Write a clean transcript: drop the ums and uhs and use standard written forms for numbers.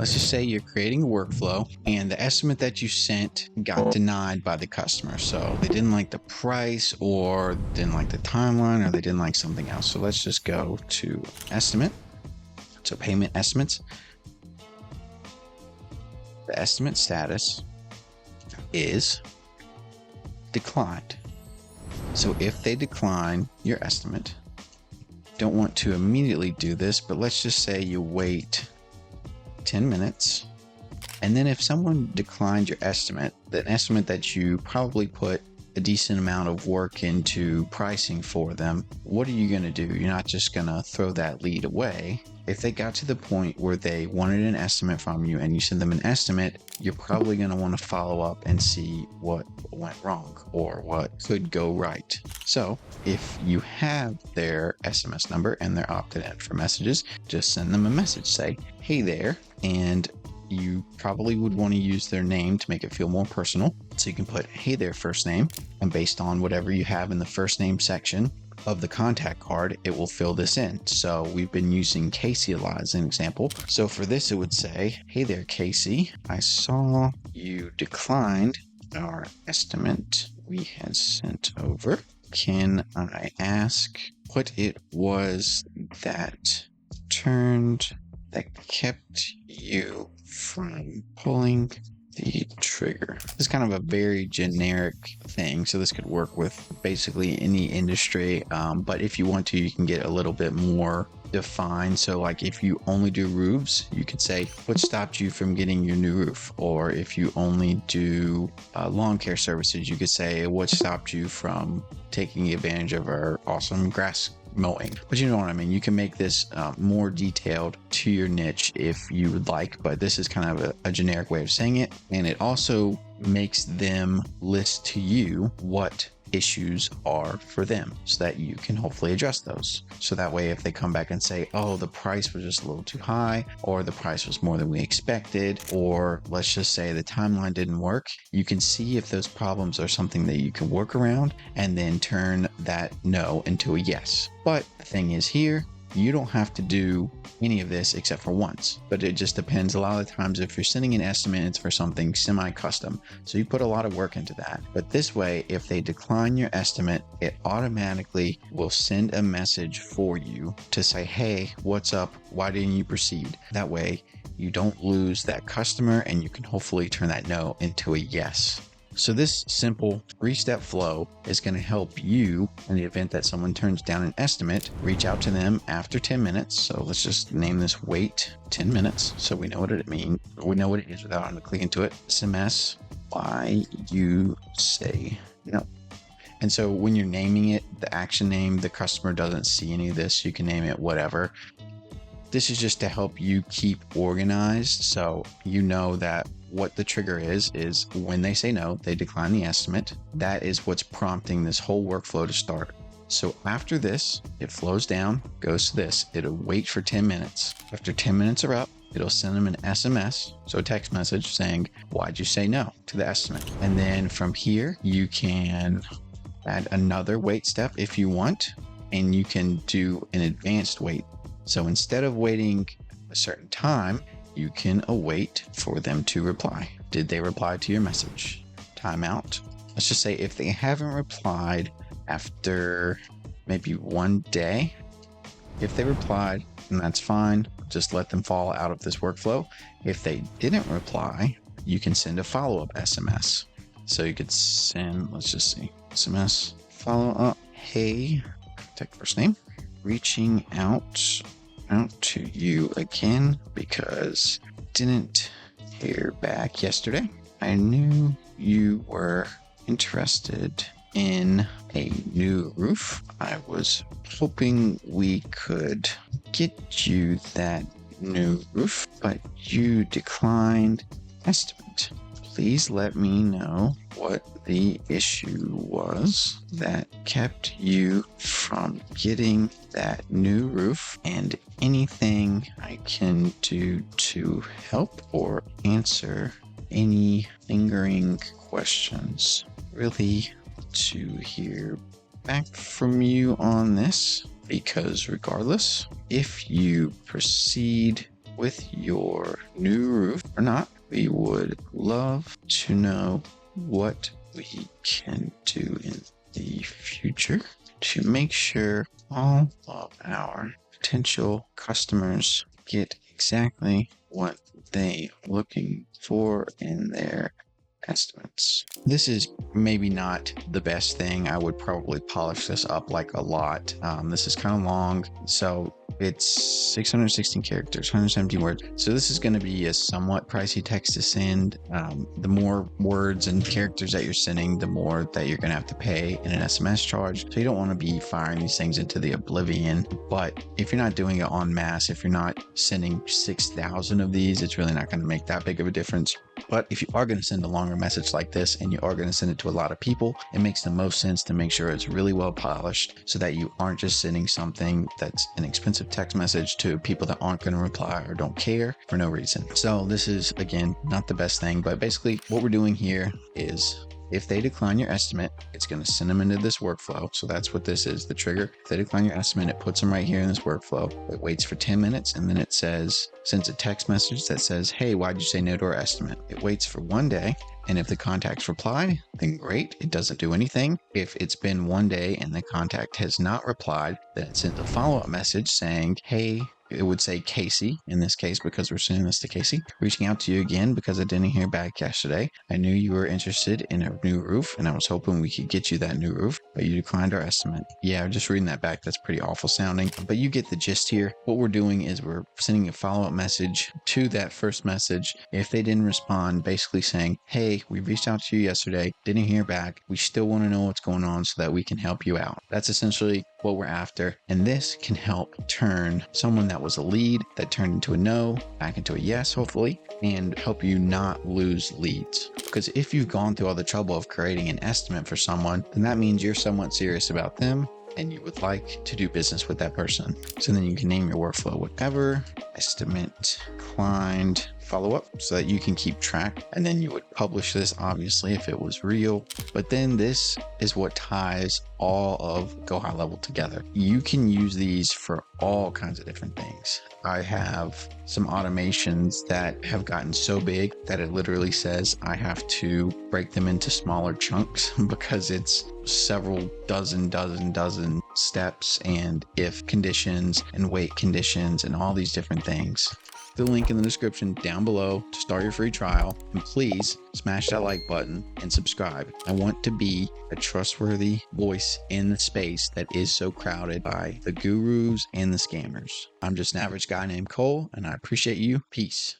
let's just say you're creating a workflow and the estimate that you sent got denied by the customer. So they didn't like the price, or didn't like the timeline, or they didn't like something else. So let's just go to estimate. So payment estimates. The estimate status is declined. So if they decline your estimate, don't want to immediately do this, but let's just say you wait 10 minutes. And then if someone declined your estimate, the estimate that you probably put a decent amount of work into pricing for them, what are you going to do? You're not just going to throw that lead away. If they got to the point where they wanted an estimate from you and you send them an estimate, you're probably going to want to follow up and see what went wrong or what could go right. So if you have their SMS number and they're opted in for messages, just send them a message. Say, hey there, and you probably would want to use their name to make it feel more personal. So you can put, hey there, first name, and based on whatever you have in the first name section of the contact card, it will fill this in. So we've been using Casey a lot as an example. So for this, it would say, hey there, Casey, I saw you declined our estimate we had sent over. Can I ask what it was that kept you from pulling the trigger? This is kind of a very generic thing, so this could work with basically any industry, but if you want to, you can get a little bit more defined. So like if you only do roofs, you could say, what stopped you from getting your new roof? Or if you only do lawn care services, you could say, what stopped you from taking advantage of our awesome grass mowing? But you know what I mean. You can make this more detailed to your niche if you would like, but this is kind of a generic way of saying it. And it also makes them list to you what issues are for them so that you can hopefully address those. So that way, if they come back and say, oh, the price was just a little too high, or the price was more than we expected, or let's just say the timeline didn't work, you can see if those problems are something that you can work around and then turn that no into a yes. But the thing is here, you don't have to do any of this except for once, but it just depends. A lot of the times, if you're sending an estimate, it's for something semi-custom, so you put a lot of work into that. But this way, if they decline your estimate, it automatically will send a message for you to say, hey, what's up? Why didn't you proceed? That way, you don't lose that customer, and you can hopefully turn that no into a yes. So this simple 3-step flow is going to help you in the event that someone turns down an estimate. Reach out to them after 10 minutes. So let's just name this wait 10 minutes. So we know what it means. We know what it is without having to click into it. SMS, why you say no. And so when you're naming it, the action name, the customer doesn't see any of this. You can name it whatever. This is just to help you keep organized. So you know that what the trigger is when they say no, they decline the estimate. That is what's prompting this whole workflow to start. So after this, it flows down, goes to this. It'll wait for 10 minutes. After 10 minutes are up, it'll send them an SMS, so a text message saying, why'd you say no to the estimate? And then from here, you can add another wait step if you want, and you can do an advanced wait. So instead of waiting a certain time, you can await for them to reply. Did they reply to your message? Timeout. Let's just say if they haven't replied after maybe one day, if they replied, then that's fine. Just let them fall out of this workflow. If they didn't reply, you can send a follow-up SMS. So you could send, let's just see, SMS, follow up, hey, contact first name, reaching out to you again because didn't hear back yesterday. I knew you were interested in a new roof. I was hoping we could get you that new roof, but you declined estimate. Please let me know what the issue was that kept you from getting that new roof and anything I can do to help or answer any lingering questions. Really to hear back from you on this, because regardless, if you proceed with your new roof or not, we would love to know what we can do in the future to make sure all of our potential customers get exactly what they are looking for in their estimates. This is maybe not the best thing. I would probably polish this up like a lot. This is kind of long, so it's 616 characters, 170 words. So this is going to be a somewhat pricey text to send. The more words and characters that you're sending, the more that you're going to have to pay in an SMS charge. So you don't want to be firing these things into the oblivion. But if you're not doing it en masse, if you're not sending 6,000 of these, it's really not going to make that big of a difference. But if you are going to send a longer message like this and you are going to send it to a lot of people, it makes the most sense to make sure it's really well polished so that you aren't just sending something that's an expensive text message to people that aren't going to reply or don't care for no reason. So this is, again, not the best thing, but basically what we're doing here is if they decline your estimate, it's going to send them into this workflow. So that's what this is, the trigger. If they decline your estimate, it puts them right here in this workflow. It waits for 10 minutes and then it sends a text message that says, hey, why'd you say no to our estimate? It waits for 1 day. And if the contacts reply, then great, it doesn't do anything. If it's been 1 day and the contact has not replied, then it sends a follow-up message saying, hey, it would say Casey in this case because we're sending this to Casey. Reaching out to you again because I didn't hear back yesterday. I knew you were interested in a new roof and I was hoping we could get you that new roof, but you declined our estimate. Yeah, just reading that back, that's pretty awful sounding, but you get the gist here. What we're doing is we're sending a follow-up message to that first message. If they didn't respond, basically saying, hey, we reached out to you yesterday, didn't hear back. We still want to know what's going on so that we can help you out. That's essentially what we're after. And this can help turn someone that was a lead that turned into a no back into a yes, hopefully, and help you not lose leads. Because if you've gone through all the trouble of creating an estimate for someone, then that means you're somewhat serious about them and you would like to do business with that person. So then you can name your workflow whatever, estimate declined, follow up, so that you can keep track. And then you would publish this, obviously, if it was real. But then this is what ties all of Go High Level together. You can use these for all kinds of different things. I have some automations that have gotten so big that it literally says I have to break them into smaller chunks because it's several dozen steps and if conditions and wait conditions and all these different things. The link in the description down below to start your free trial, and please smash that like button and subscribe. I want to be a trustworthy voice in the space that is so crowded by the gurus and the scammers. I'm just an average guy named Cole, and I appreciate you. Peace.